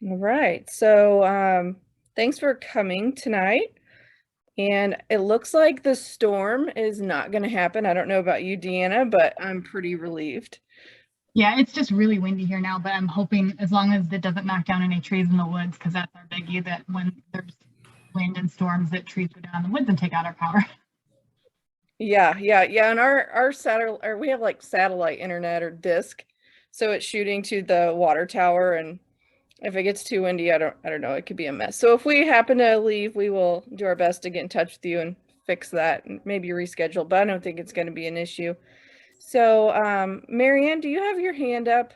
All right. So, thanks for coming tonight. And it looks like the storm is not going to happen. I don't know about you, Deanna, but I'm pretty relieved. Yeah, it's just really windy here now, but I'm hoping as long as it doesn't knock down any trees in the woods, because that's our biggie, that when there's wind and storms, that trees go down in the woods and take out our power. Yeah. And our satellite, or we have like satellite internet or disk, so it's shooting to the water tower, and if it gets too windy, I don't know, it could be a mess. So if we happen to leave, we will do our best to get in touch with you and fix that and maybe reschedule, but I don't think it's going to be an issue. So, Marianne, do you have your hand up?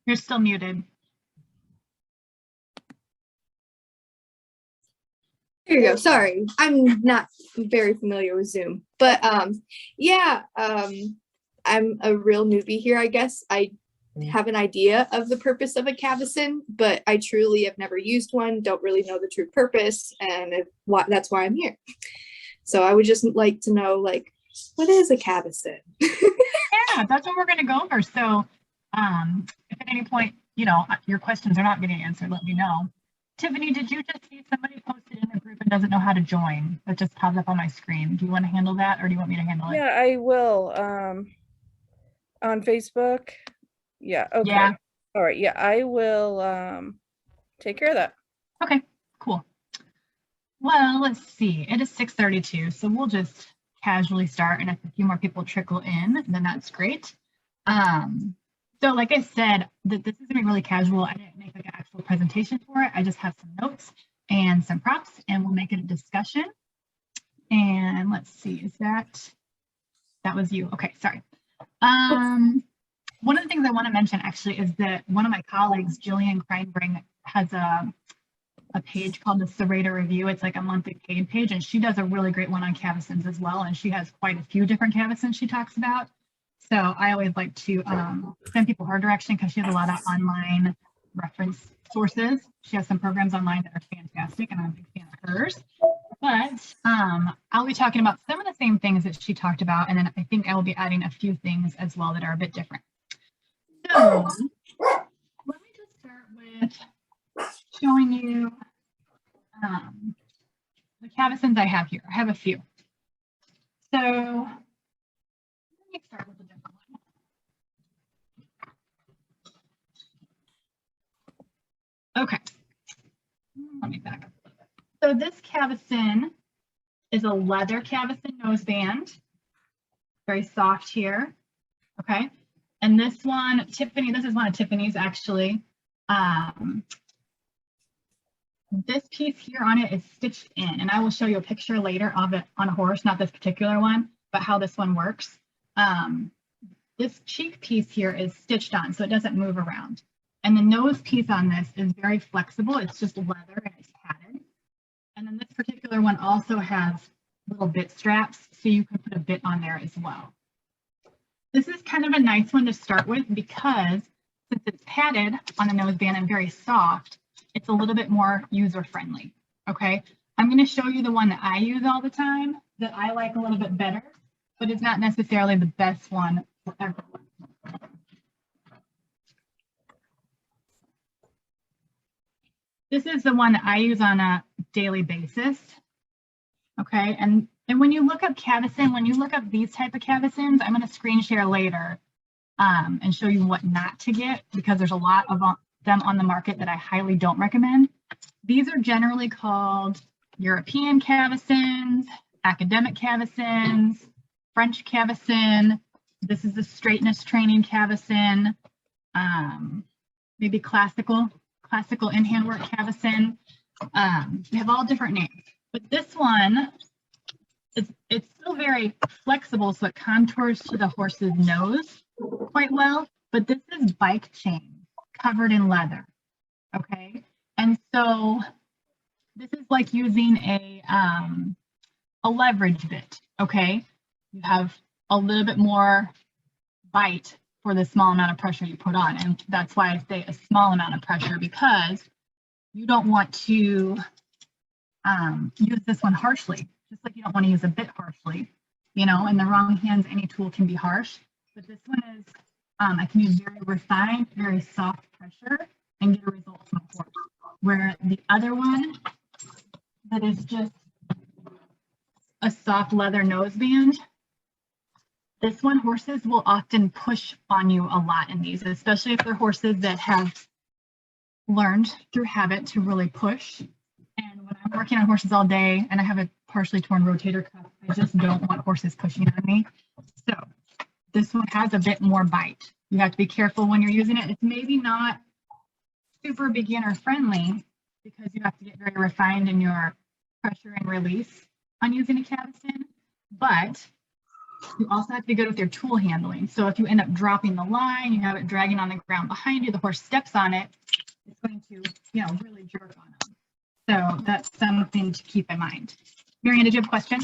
You're still muted. There you go. Sorry, I'm not very familiar with Zoom, but yeah, I'm a real newbie here, I guess. I have an idea of the purpose of a cavesson, but I truly have never used one, don't really know the true purpose, and that's why I'm here. So I would just like to know, like, what is a cavesson? Yeah, that's what we're going to go over. So if at any point, your questions are not getting answered, let me know. Tiffany, did you just see somebody posted in the group and doesn't know how to join? That just popped up on my screen. Do you want to handle that, or do you want me to handle it? Yeah, I will. On Facebook. Yeah, okay. Yeah. All right, yeah, I will take care of that. Okay, cool. Well, let's see. It is 6:32, so we'll just casually start, and if a few more people trickle in, then that's great. So like I said, this is gonna be really casual. I didn't make like an actual presentation for it. I just have some notes and some props, and we'll make it a discussion. And let's see, is that was you? Okay, sorry. One of the things I want to mention actually is that one of my colleagues, Jillian Kreinbring, has a page called the Serrator Review. It's like a monthly paid page, and she does a really great one on cavessons as well. And she has quite a few different cavessons she talks about. So I always like to send people her direction because she has a lot of online reference sources. She has some programs online that are fantastic, and I'm a big fan of hers. But I'll be talking about some of the same things that she talked about, and then I think I will be adding a few things as well that are a bit different. So let me just start with showing you the cavessons I have here. I have a few. So let me start with a different one. Okay, let me back up a little bit. So this cavesson is a leather cavesson noseband, very soft here. Okay, and this one, Tiffany, this is one of Tiffany's actually. This piece here on it is stitched in, and I will show you a picture later of it on a horse, not this particular one, but how this one works. This cheek piece here is stitched on, so it doesn't move around. And the nose piece on this is very flexible. It's just leather and it's padded. And then this particular one also has little bit straps, so you can put a bit on there as well. This is kind of a nice one to start with because since it's padded on the noseband and very soft, it's a little bit more user-friendly, okay? I'm gonna show you the one that I use all the time that I like a little bit better, but it's not necessarily the best one for everyone. This is the one that I use on a daily basis, okay? And when you look up cavesson, when you look up these type of cavessons, I'm gonna screen share later and show you what not to get because there's a lot of them on the market that I highly don't recommend. These are generally called European cavessons, academic cavessons, French cavesson. This is the straightness training cavesson, maybe classical in-hand work cavesson. We have all different names, but this one, it's still very flexible, so it contours to the horse's nose quite well, but this is bike chain covered in leather, okay? And so this is like using a leverage bit, okay? You have a little bit more bite for the small amount of pressure you put on, and that's why I say a small amount of pressure, because you don't want to use this one harshly, just like you don't want to use a bit harshly. In the wrong hands, any tool can be harsh, but this one is, I can use very refined, very soft pressure and get a result from a horse. Where the other one that is just a soft leather noseband, this one, horses will often push on you a lot in these, especially if they're horses that have learned through habit to really push. And when I'm working on horses all day and I have a partially torn rotator cuff, I just don't want horses pushing on me. So this one has a bit more bite. You have to be careful when you're using it. It's maybe not super beginner friendly because you have to get very refined in your pressure and release on using a cavesson, but you also have to be good with your tool handling. So if you end up dropping the line, you have it dragging on the ground behind you, the horse steps on it, it's going to, you know, really jerk on them. So that's something to keep in mind. Marianne, did you have a question?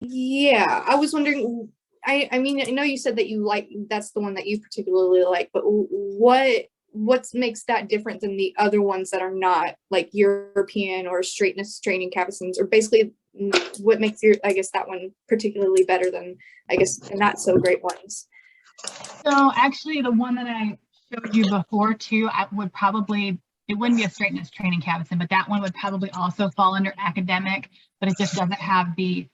Yeah, I was wondering, I mean, I know you said that you like, that's the one that you particularly like, but what makes that different than the other ones that are not like European or straightness training cavessons, or basically what makes your, I guess, that one particularly better than, I guess, the not so great ones? So actually the one that I showed you before too, I would probably, it wouldn't be a straightness training cavesson, but that one would probably also fall under academic, but it just doesn't have the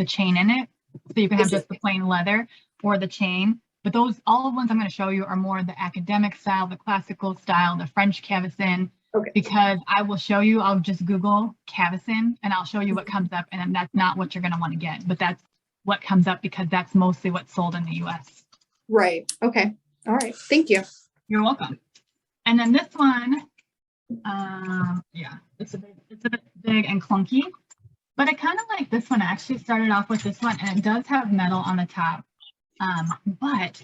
chain in it. So you can have just the plain leather or the chain. But those, all the ones I'm going to show you are more the academic style, the classical style, the French cavesson. Okay. Because I will show you, I'll just Google cavesson and I'll show you what comes up, and that's not what you're going to want to get, but that's what comes up because that's mostly what's sold in the US. Right. Okay. All right. Thank you. You're welcome. And then this one, yeah, it's a bit big and clunky, but I kind of like this one. I actually started off with this one, and it does have metal on the top. But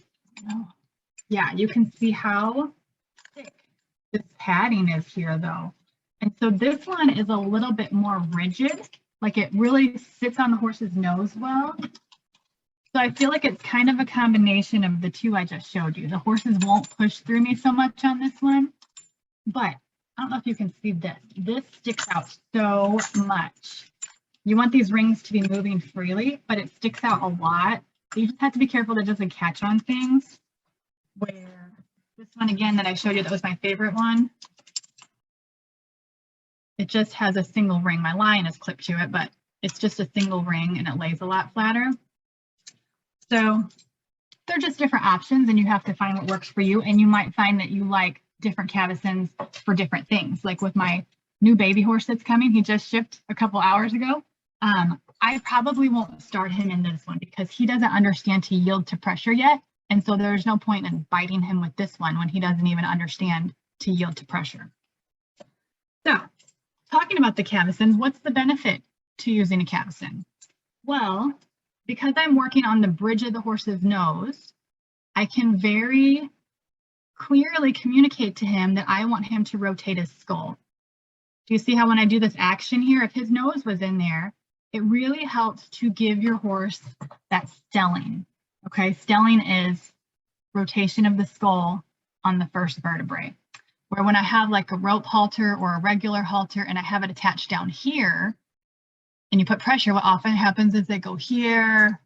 yeah, you can see how thick this padding is here though. And so this one is a little bit more rigid, like it really sits on the horse's nose well. So I feel like it's kind of a combination of the two I just showed you. The horses won't push through me so much on this one, but I don't know if you can see this. This sticks out so much. You want these rings to be moving freely, but it sticks out a lot. So you just have to be careful that it doesn't catch on things. Where this one again that I showed you, that was my favorite one. It just has a single ring. My line is clipped to it, but it's just a single ring and it lays a lot flatter. So they're just different options and you have to find what works for you. And you might find that you like different cavessons for different things. Like with my new baby horse that's coming, he just shipped a couple hours ago. I probably won't start him in this one because he doesn't understand to yield to pressure yet. And so there's no point in biting him with this one when he doesn't even understand to yield to pressure. So talking about the cavessons, what's the benefit to using a cavesson? Well, because I'm working on the bridge of the horse's nose, I can very clearly communicate to him that I want him to rotate his skull. Do you see how when I do this action here, if his nose was in there, it really helps to give your horse that stelling. Okay, stelling is rotation of the skull on the first vertebrae. Where when I have like a rope halter or a regular halter and I have it attached down here, and you put pressure, what often happens is they go here,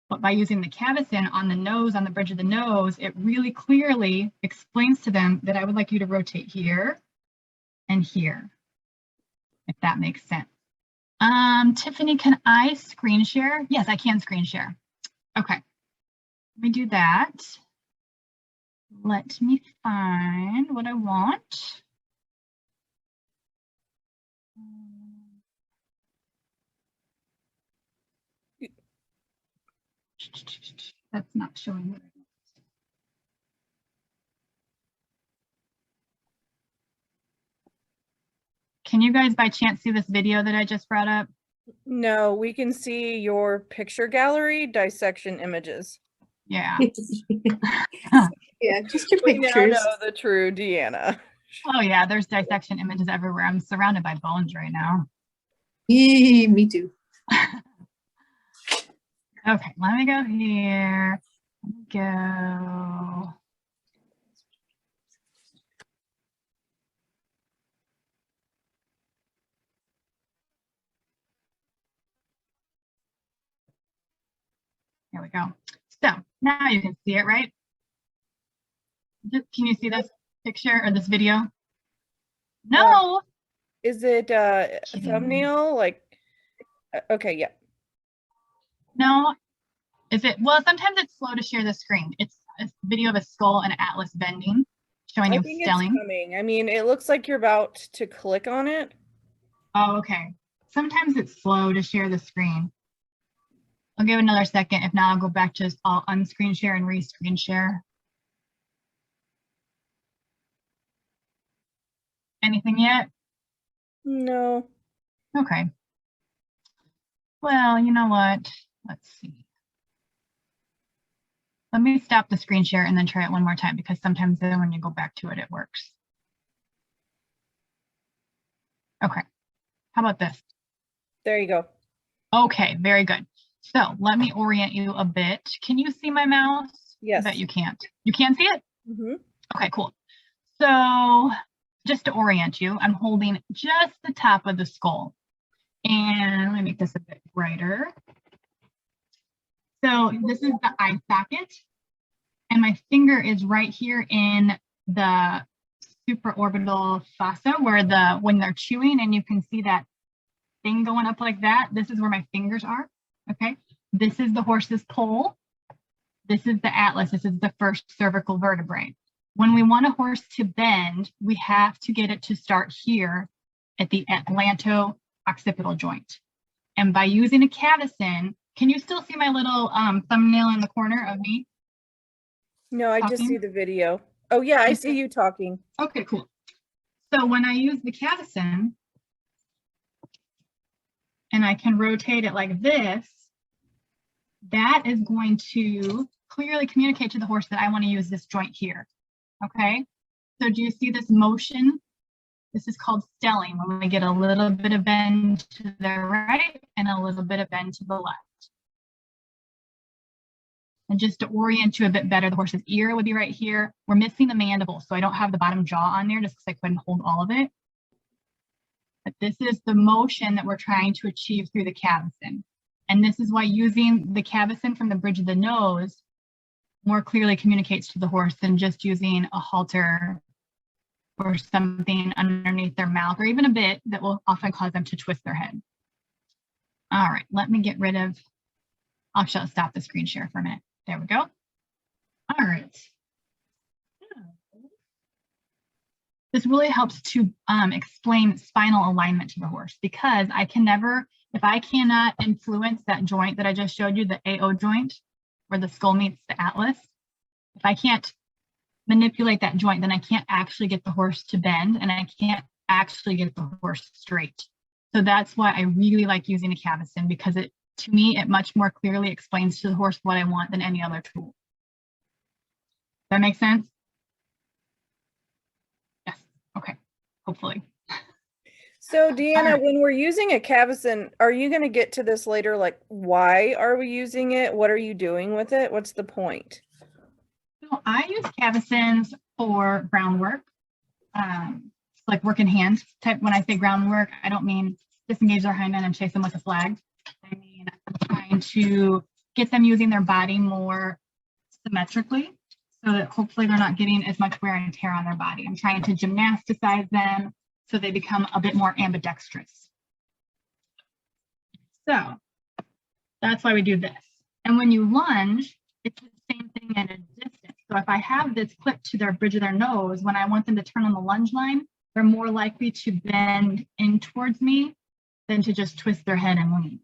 but by using the cavesson on the nose, on the bridge of the nose, it really clearly explains to them that I would like you to rotate here and here, if that makes sense. Tiffany, can I screen share? Yes, I can screen share. Okay, let me do that. Let me find what I want. That's not showing what I want. Can you guys by chance see this video that I just brought up? No, we can see your picture gallery dissection images. Yeah. Yeah, just your We now pictures. know the true Deanna. Oh yeah, there's dissection images everywhere. I'm surrounded by bones right now. Yee, me too. Okay, let me go here. Let me go. Here we go. So now you can see it, right? Can you see this picture or this video? No. Is it a Kidding. thumbnail? Like, okay, yeah. No. Is it? Well, sometimes it's slow to share the screen. It's a video of a skull and atlas bending, showing I you think stelling. it's coming. I mean, it looks like you're about to click on it. Oh, okay. Sometimes it's slow to share the screen. I'll give it another second. If not, I'll go back to I'll unscreen share and rescreen share. Anything yet? No. Okay. Well, you know what? Let's see. Let me stop the screen share and then try it one more time, because sometimes then when you go back to it, it works. Okay. How about this? There you go. Okay, very good. So let me orient you a bit. Can you see my mouse? Yes. I bet you can't. You can see it? Mm-hmm. Okay, cool. So just to orient you, I'm holding just the top of the skull. And let me make this a bit brighter. So this is the eye socket. And my finger is right here in the supraorbital fossa where when they're chewing and you can see that thing going up like that. This is where my fingers are. Okay. This is the horse's poll. This is the atlas. This is the first cervical vertebrae. When we want a horse to bend, we have to get it to start here at the atlanto-occipital joint. And by using a cavesson, can you still see my little thumbnail in the corner of me? No, I just Talking? see the video. Oh yeah, I see you talking. Okay, cool. So when I use the cavesson, and I can rotate it like this, that is going to clearly communicate to the horse that I want to use this joint here. Okay, so do you see this motion? This is called stelling, when we get a little bit of bend to the right and a little bit of bend to the left. And just to orient you a bit better, the horse's ear would be right here. We're missing the mandible, so I don't have the bottom jaw on there just because I couldn't hold all of it. But this is the motion that we're trying to achieve through the cavesson. And this is why using the cavesson from the bridge of the nose more clearly communicates to the horse than just using a halter or something underneath their mouth, or even a bit that will often cause them to twist their head. All right, let me get rid of, I'll stop the screen share for a minute. There we go. All right. This really helps to explain spinal alignment to the horse, because I can never, if I cannot influence that joint that I just showed you, the AO joint, where the skull meets the atlas, if I can't manipulate that joint, then I can't actually get the horse to bend, and I can't actually get the horse straight. So that's why I really like using a cavesson, because to me, it much more clearly explains to the horse what I want than any other tool. That make sense? Yes. Okay. Hopefully. So Deanna, right. when we're using a cavesson, are you going to get to this later? Like, why are we using it? What are you doing with it? What's the point? So I use cavessons for groundwork, like work in hand type. When I say groundwork, I don't mean disengage their hind end and chase them with a flag. I mean, I'm trying to get them using their body more symmetrically, so that hopefully they're not getting as much wear and tear on their body. I'm trying to gymnasticize them so they become a bit more ambidextrous. So that's why we do this. And when you lunge, it's the same thing at a distance. So if I have this clipped to their bridge of their nose, when I want them to turn on the lunge line, they're more likely to bend in towards me than to just twist their head and lean.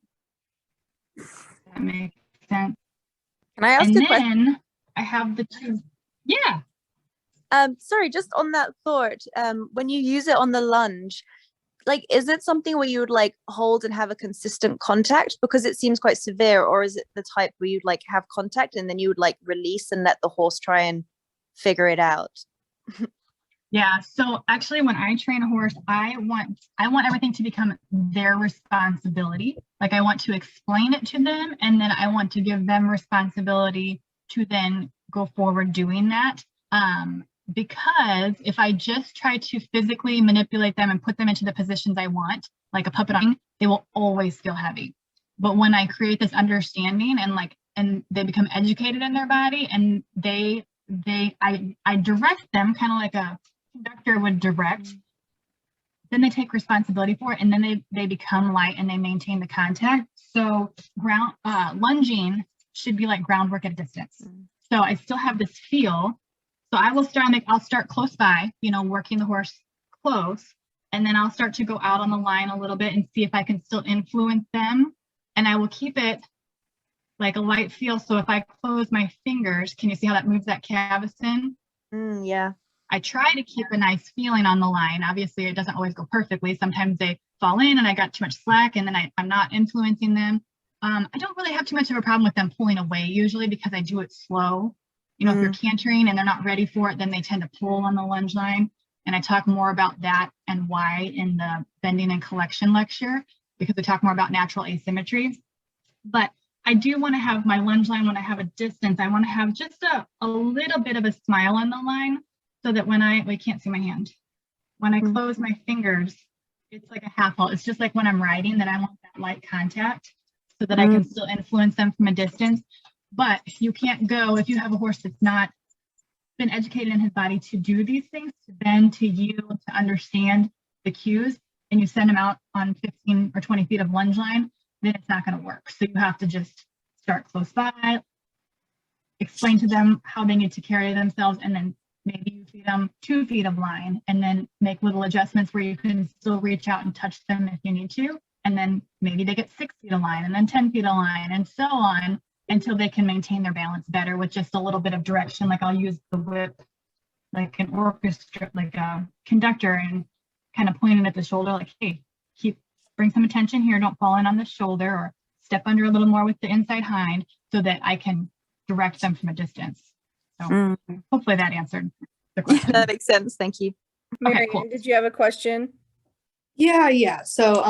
That makes sense. Can I ask And a question? then I have the two. Yeah. Sorry, just on that thought, when you use it on the lunge, like, is it something where you would like hold and have a consistent contact, because it seems quite severe, or is it the type where you'd like have contact and then you would like release and let the horse try and figure it out? Yeah, so actually when I train a horse, I want everything to become their responsibility. Like, I want to explain it to them, and then I want to give them responsibility to then go forward doing that. Because if I just try to physically manipulate them and put them into the positions I want, like a puppet on, they will always feel heavy. But when I create this understanding and they become educated in their body, and they I direct them kind of like a conductor would direct. Then they take responsibility for it, and then they become light and they maintain the contact. So lunging should be like groundwork at a distance. So I still have this feel. So I'll start close by, working the horse close, and then I'll start to go out on the line a little bit and see if I can still influence them. And I will keep it like a light feel. So if I close my fingers, can you see how that moves that cavesson? Yeah. I try to keep a nice feeling on the line. Obviously, it doesn't always go perfectly. Sometimes they fall in and I got too much slack, and then I'm not influencing them. I don't really have too much of a problem with them pulling away usually, because I do it slow. If you're cantering and they're not ready for it, then they tend to pull on the lunge line. And I talk more about that and why in the bending and collection lecture, because we talk more about natural asymmetry. But I do want to have my lunge line, when I have a distance, I want to have just a little bit of a smile on the line, so that when we can't see my hand. When I close my fingers, it's like a half halt. It's just like when I'm riding, that I want that light contact so that I can still influence them from a distance. But you can't go, if you have a horse that's not been educated in his body to do these things, to you to understand the cues, and you send them out on 15 or 20 feet of lunge line, then it's not going to work. So you have to just start close by, explain to them how they need to carry themselves, and then maybe you feed them 2 feet of line, and then make little adjustments where you can still reach out and touch them if you need to. And then maybe they get 6 feet of line, and then 10 feet of line, and so on, until they can maintain their balance better with just a little bit of direction. Like I'll use the whip like an orchestra, like a conductor, and kind of pointing at the shoulder, like, hey, bring some attention here, don't fall in on the shoulder, or step under a little more with the inside hind, so that I can direct them from a distance. So hopefully that answered the question. Yeah, that makes sense. Thank you. Marianne, cool. did you have a question? Yeah. So,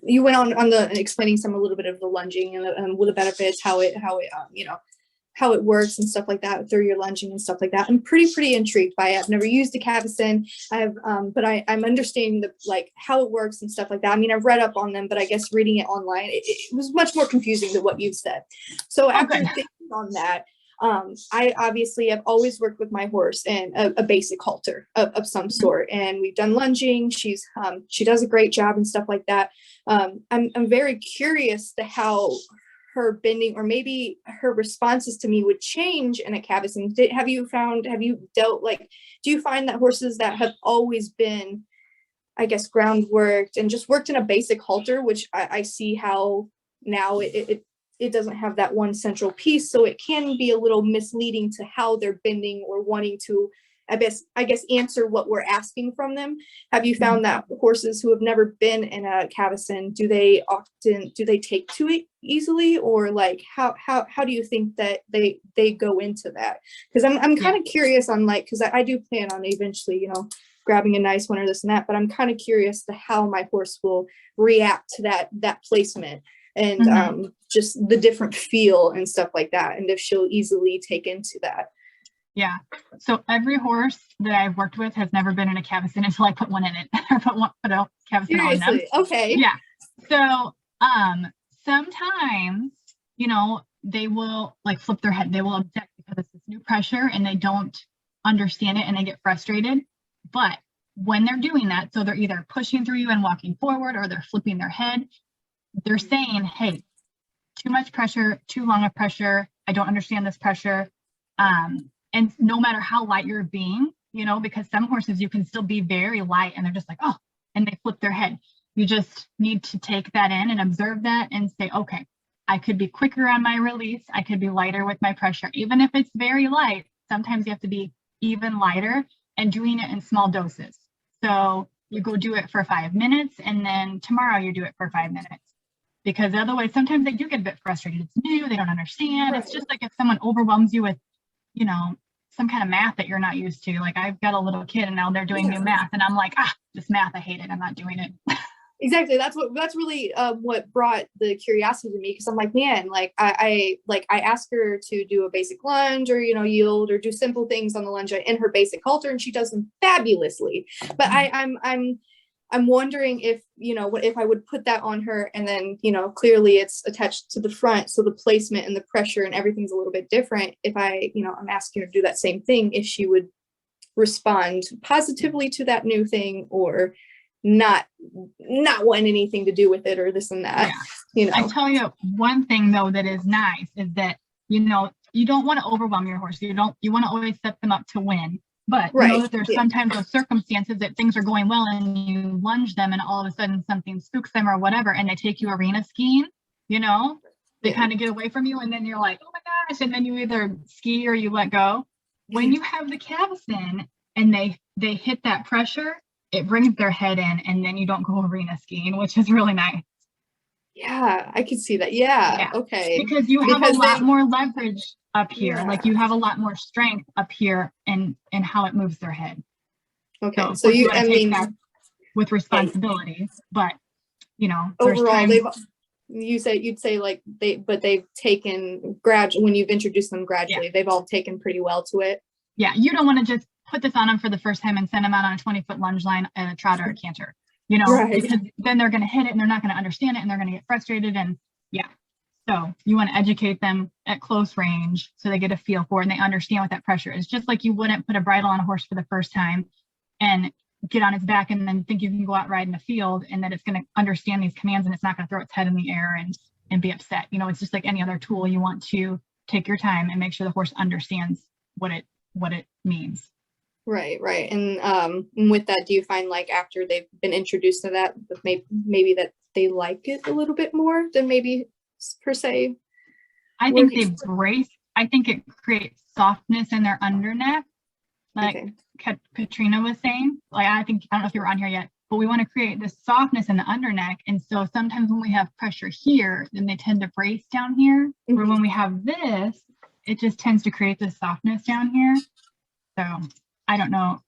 you went on the explaining a little bit of the lunging and what the benefits, how it works and stuff like that through your lunging and stuff like that. I'm pretty intrigued by it. I've never used a cavesson. But I'm understanding how it works and stuff like that. I mean, I've read up on them, but I guess reading it online, it was much more confusing than what you've said. So after thinking on that, I obviously have always worked with my horse in a basic halter of some sort, and we've done lunging. She does a great job and stuff like that. I'm very curious to how her bending, or maybe her responses to me, would change in a cavesson. Do you find that horses that have always been, I guess, ground worked and just worked in a basic halter, which I see how now it doesn't have that one central piece, so it can be a little misleading to how they're bending or wanting to, I guess answer what we're asking from them. Have you found that horses who have never been in a cavesson, do they take to it easily, or how do you think that they go into that? Because I'm kind of curious on because I do plan on eventually grabbing a nice one or this and that, but I'm kind of curious to how my horse will react to that placement, and just the different feel and stuff like that, and if she'll easily take into that. Yeah. So every horse that I've worked with has never been in a cavesson until I put one in it, or put a cavesson on them. Okay. Yeah. So sometimes they will flip their head. They will object because it's this new pressure and they don't understand it and they get frustrated. But when they're doing that, so they're either pushing through you and walking forward, or they're flipping their head, they're saying, hey, too much pressure, too long of pressure, I don't understand this pressure. And no matter how light you're being, because some horses you can still be very light and they're just like, oh, and they flip their head. You just need to take that in and observe that and say, okay, I could be quicker on my release. I could be lighter with my pressure. Even if it's very light, sometimes you have to be even lighter, and doing it in small doses. So you go do it for 5 minutes, and then tomorrow you do it for 5 minutes. Because otherwise, sometimes they do get a bit frustrated. It's new, they don't understand. Right. It's just like if someone overwhelms you with, some kind of math that you're not used to. Like I've got a little kid and now they're doing new math, and I'm like, this math, I hate it. I'm not doing it. Exactly. That's really what brought the curiosity to me, because I'm like, man, I ask her to do a basic lunge, or yield, or do simple things on the lunge in her basic halter, and she does them fabulously. But I'm I'm wondering if, what if I would put that on her and then, clearly it's attached to the front. So the placement and the pressure and everything's a little bit different. If I'm asking her to do that same thing, if she would respond positively to that new thing or not want anything to do with it or this and that, I tell you one thing though, that is nice is that, you don't want to overwhelm your horse. You want to always set them up to win. But know that there's sometimes those circumstances that things are going well and you lunge them and all of a sudden something spooks them or whatever and they take you arena skiing, they kind of get away from you and then you're like, oh my gosh, and then you either ski or you let go. When you have the Cavesson and they hit that pressure, it brings their head in and then you don't go arena skiing, which is really nice. Yeah, I could see that. Yeah. Okay. Because you have a lot more leverage up here. Like you have a lot more strength up here and how it moves their head. Okay. So you take that with responsibility, but overall you'd say like they've taken when you've introduced them gradually, they've all taken pretty well to it. Yeah. You don't want to just put this on them for the first time and send them out on a 20-foot lunge line at a trot or a canter. Because then they're going to hit it and they're not going to understand it and they're going to get frustrated. And so you want to educate them at close range so they get a feel for it and they understand what that pressure is. Just like you wouldn't put a bridle on a horse for the first time and get on its back and then think you can go out ride in the field and that it's going to understand these commands and it's not going to throw its head in the air and be upset. It's just like any other tool. You want to take your time and make sure the horse understands what it means. Right. And with that, do you find like after they've been introduced to that, maybe that they like it a little bit more than maybe per se? I think they brace. I think it creates softness in their underneck, like Katrina was saying. Like I don't know if you were on here yet, but we want to create this softness in the underneck. And so sometimes when we have pressure here, then they tend to brace down here. Where when we have this, it just tends to create this softness down here. So I don't know.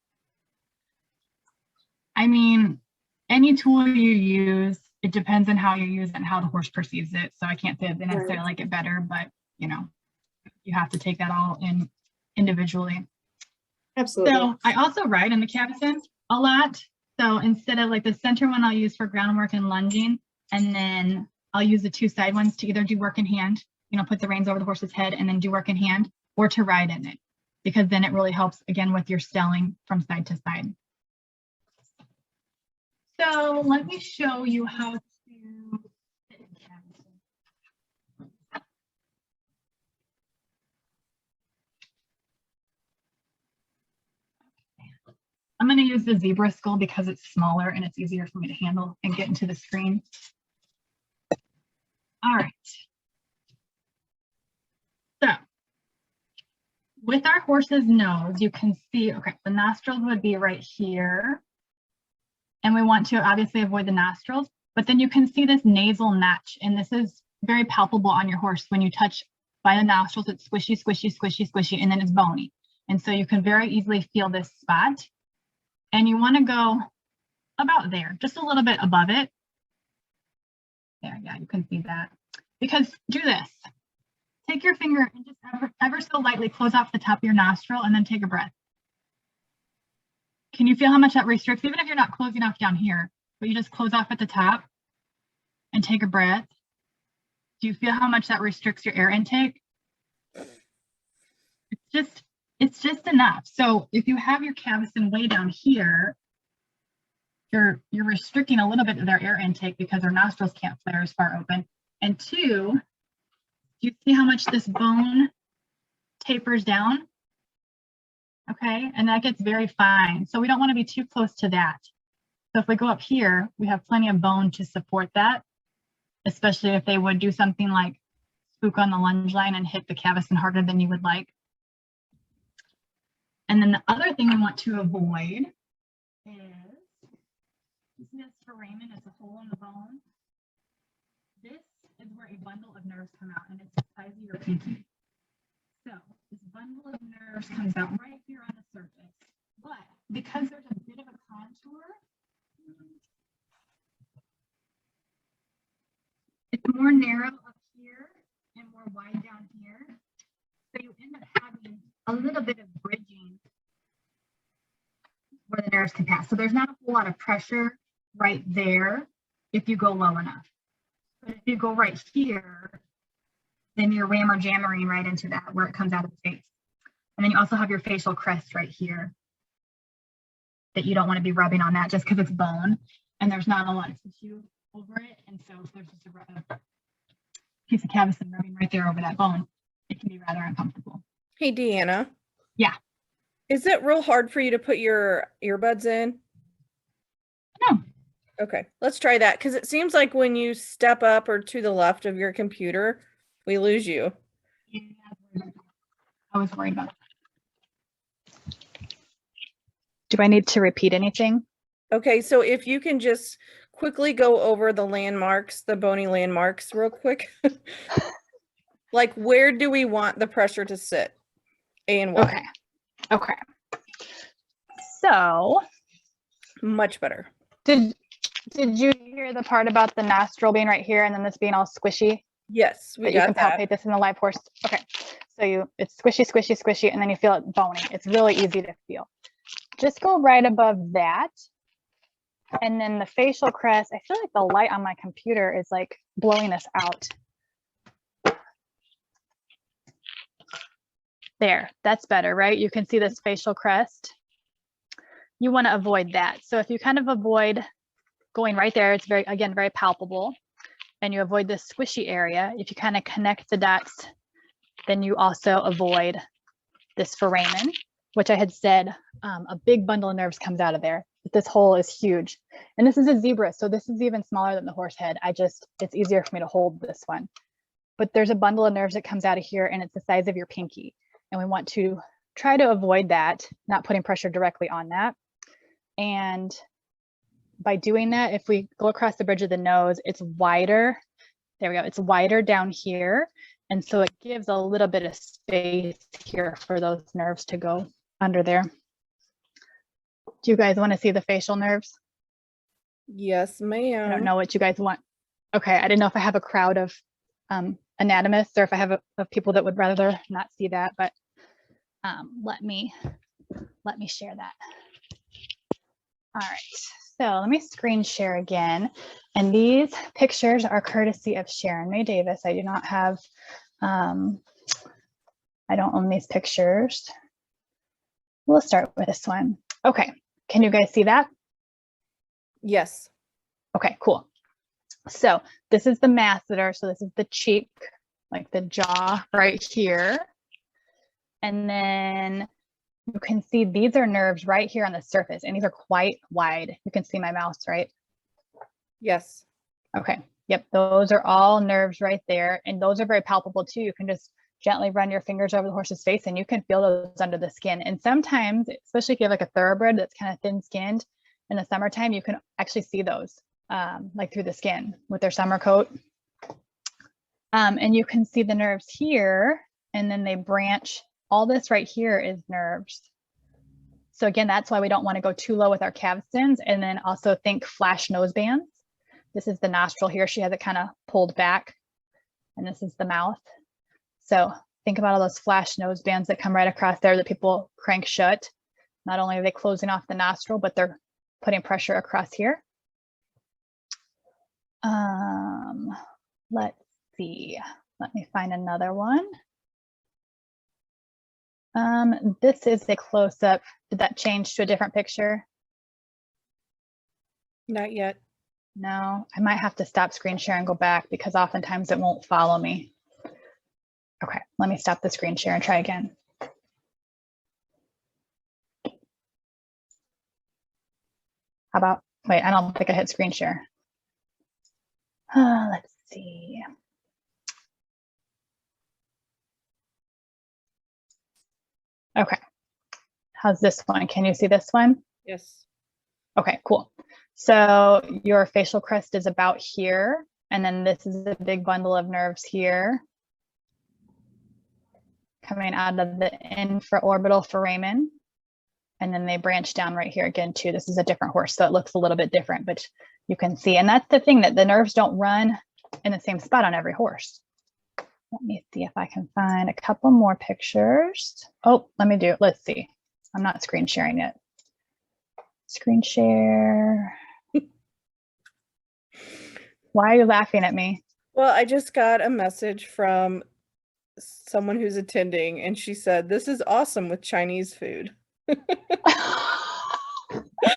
I mean, any tool you use, it depends on how you use it and how the horse perceives it. So I can't say they necessarily like it better, but you have to take that all in individually. Absolutely. So I also ride in the Cavesson a lot. So instead of like the center one, I'll use for groundwork and lunging, and then I'll use the two side ones to either do work in hand, put the reins over the horse's head and then do work in hand, or to ride in it. Because then it really helps again with your stelling from side to side. So let me show you how to fit in Cavesson. I'm going to use the zebra skull because it's smaller and it's easier for me to handle and get into the screen. All right. So with our horse's nose, you can see, the nostrils would be right here. And we want to obviously avoid the nostrils, but then you can see this nasal notch. And this is very palpable on your horse. When you touch by the nostrils, it's squishy, squishy, squishy, squishy, and then it's bony. And so you can very easily feel this spot. And you want to go about there, just a little bit above it. There, yeah, you can see that. Because do this. Take your finger and just ever so lightly close off the top of your nostril and then take a breath. Can you feel how much that restricts, even if you're not closing off down here, but you just close off at the top and take a breath? Do you feel how much that restricts your air intake? It's just enough. So if you have your Cavesson way down here, you're restricting a little bit of their air intake because their nostrils can't flare as far open. And two, do you see how much this bone tapers down? Okay, and that gets very fine. So we don't want to be too close to that. So if we go up here, we have plenty of bone to support that, especially if they would do something like spook on the lunge line and hit the Cavesson harder than you would like. And then the other thing we want to avoid is, this foramen is a hole in the bone. This is where a bundle of nerves come out, and it's the size of your pinky. So this bundle of nerves comes out right here on the surface. But because there's a bit of a contour, it's more narrow up here and more wide down here. So you end up having a little bit of bridging where the nerves can pass. So there's not a whole lot of pressure right there if you go low enough. But if you go right here, then you're jammering right into that where it comes out of the face. And then you also have your facial crest right here that you don't want to be rubbing on that just because it's bone and there's not a lot of tissue over it. And so if there's just a piece of cavesson rubbing right there over that bone, it can be rather uncomfortable. Hey, Deanna. Yeah. Is it real hard for you to put your earbuds in? No. Okay, let's try that because it seems like when you step up or to the left of your computer, we lose you. Yeah, I was worried about that. Do I need to repeat anything? Okay, so if you can just quickly go over the landmarks, the bony landmarks real quick. Like, where do we want the pressure to sit? A and why? Okay. So, Much better. did you hear the part about the nostril being right here and then this being all squishy? Yes, we But you got can that. palpate this in the live horse. Okay, so it's squishy, squishy, squishy, and then you feel it bony. It's really easy to feel. Just go right above that. And then the facial crest, I feel like the light on my computer is like blowing this out. There, that's better, right? You can see this facial crest. You want to avoid that. So if you kind of avoid going right there, it's very, again, very palpable. And you avoid this squishy area. If you kind of connect the dots, then you also avoid this foramen, which I had said a big bundle of nerves comes out of there. But this hole is huge. And this is a zebra, so this is even smaller than the horse head. It's easier for me to hold this one. But there's a bundle of nerves that comes out of here and it's the size of your pinky. And we want to try to avoid that, not putting pressure directly on that. And by doing that, if we go across the bridge of the nose, it's wider. There we go. It's wider down here. And so it gives a little bit of space here for those nerves to go under there. Do you guys want to see the facial nerves? Yes, ma'am. I don't know what you guys want. Okay, I didn't know if I have a crowd of anatomists or if I have of people that would rather not see that, but let me share that. All right, so let me screen share again. And these pictures are courtesy of Sharon May Davis. I do not have, I don't own these pictures. We'll start with this one. Okay, can you guys see that? Yes. Okay, cool. So this is the masseter. So this is the cheek, like the jaw right here. And then you can see these are nerves right here on the surface, and these are quite wide. You can see my mouse, right? Yes. Okay. Yep. Those are all nerves right there. And those are very palpable too. You can just gently run your fingers over the horse's face and you can feel those under the skin. And sometimes, especially if you have like a thoroughbred that's kind of thin skinned in the summertime, you can actually see those like through the skin with their summer coat. And you can see the nerves here, and then they branch. All this right here is nerves. So again, that's why we don't want to go too low with our cavessons. And then also think flash nose bands. This is the nostril here. She has it kind of pulled back, and this is the mouth. So think about all those flash nose bands that come right across there that people crank shut. Not only are they closing off the nostril, but they're putting pressure across here. Let's see. Let me find another one. This is a close-up. Did that change to a different picture? Not yet. No, I might have to stop screen share and go back because oftentimes it won't follow me. Okay, let me stop the screen share and try again. How about, wait, I don't think I hit screen share. Let's see. Okay, how's this one? Can you see this one? Yes. Okay, cool. So your facial crest is about here, and then this is a big bundle of nerves here coming out of the infraorbital foramen, and then they branch down right here again too. This is a different horse, so it looks a little bit different, but you can see, and that's the thing, that the nerves don't run in the same spot on every horse. Let me see if I can find a couple more pictures. Oh, let me do it. Let's see. I'm not screen sharing yet. Screen share. Why are you laughing at me? Well, I just got a message from someone who's attending, and she said, "This is awesome with Chinese food."